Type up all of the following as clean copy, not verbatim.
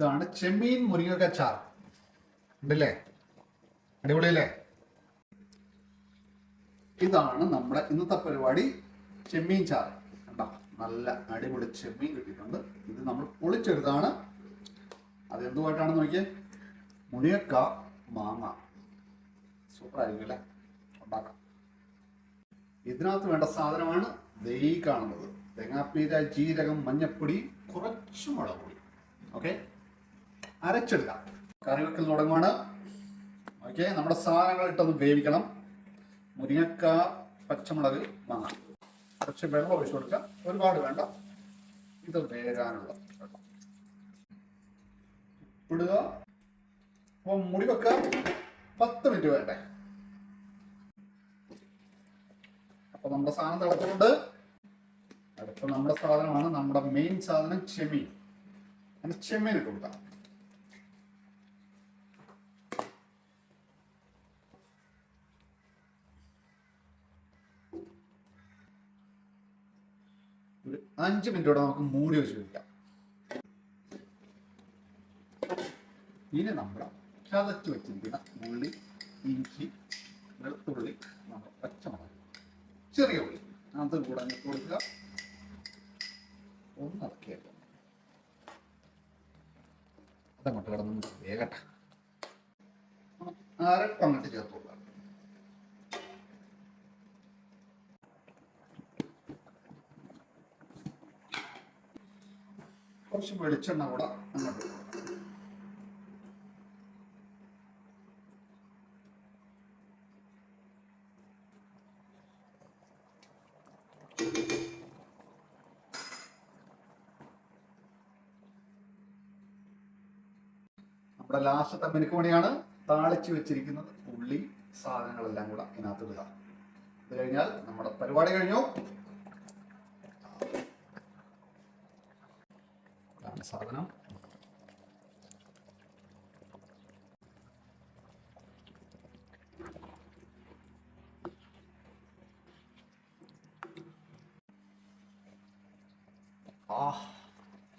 ഇതാണ് ചെമ്മീൻ മുരിങ്ങക്ക ചാർ. ഉണ്ടല്ലേ, അടിപൊളിയല്ലേ? ഇതാണ് നമ്മുടെ ഇന്നത്തെ പരിപാടി, ചെമ്മീൻ ചാർ. കണ്ടോ, നല്ല അടിപൊളി ചെമ്മീൻ കിട്ടിയിട്ടുണ്ട്. ഇത് നമ്മൾ പൊളിച്ചെടുത്താണ്. അതെന്തുമായിട്ടാണെന്ന് നോക്കിയേ, മുരിങ്ങക്ക മാങ്ങ. സൂപ്പർ ആയിരിക്കും അല്ലേ? ഉണ്ടാക്കാം. ഇതിനകത്ത് വേണ്ട സാധനമാണ് ഈ കാണുന്നത്: തേങ്ങാപ്പീര, ജീരകം, മഞ്ഞപ്പൊടി, കുറച്ച് മുളക് പൊടി. ഓക്കെ, അരച്ചെടുക്കാം. കറി വെക്കൽ തുടങ്ങുവാണ്. ഓക്കെ, നമ്മുടെ സാധനങ്ങൾ ഇട്ടൊന്ന് വേവിക്കണം. മുരിങ്ങക്ക, പച്ചമുളക്, മാങ്ങ. കുറച്ച് വെള്ളം ഒഴിച്ചു കൊടുക്കാം, ഒരുപാട് വേണ്ട. ഇത് വേകാനുള്ള ഇടുക. അപ്പോൾ മുടി വെക്കുക. 10 മിനിറ്റ് വേണ്ടേ? അപ്പൊ നമ്മുടെ സാധനം തിളച്ചുകൊണ്ട് അടുത്ത നമ്മുടെ സാധനമാണ്, നമ്മുടെ മെയിൻ സാധനം ചെമ്മീൻ. അങ്ങനെ ചെമ്മീൻ ഇട്ട് കൊടുക്കാം. ഒരു 5 മിനിറ്റോടെ നമുക്ക് മൂടി വെച്ച് വെക്കാം. ഇനി നമ്മൾ ചതച്ച് വെച്ചിരിക്കുന്ന ഉള്ളി, ഇഞ്ചി, വെളുത്തുള്ളി, നമ്മുടെ പച്ചമുളക്, ചെറിയ ഉള്ളി അത് കൂടെ അങ്ങ് കൊടുക്കുക. ഒന്ന് ഇറക്കിയേക്കാം. അതങ്ങോട്ട് കിടന്ന് വേഗട്ടെ. അരപ്പ് അങ്ങോട്ട് ചേർത്ത് കൊടുക്കുക. കുറച്ച് വെളിച്ചെണ്ണ കൂടെ അങ്ങോട്ട്. നമ്മുടെ ലാസ്റ്റത്തെ മിനുക്കുമണിയാണ് താളിച്ച് വെച്ചിരിക്കുന്നത്. ഉള്ളി സാധനങ്ങളെല്ലാം കൂടെ ഇതിനകത്ത് ഇടുക. ഇത് കഴിഞ്ഞാൽ നമ്മുടെ പരിപാടി കഴിഞ്ഞു. സാധനം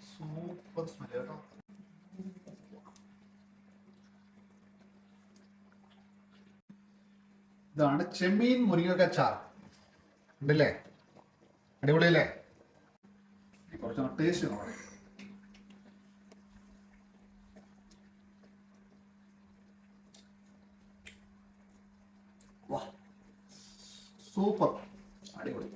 സൂപ്പർ സ്മെല് കേട്ടോ. ഇതാണ് ചെമ്മീൻ മുരിങ്ങക്ക ചാർ. ഉണ്ടല്ലേ, അടിപൊളിയല്ലേ? കുറച്ച് ടേസ്റ്റ് നോക്കാം. സൂപ്പർ, അടിപൊളി.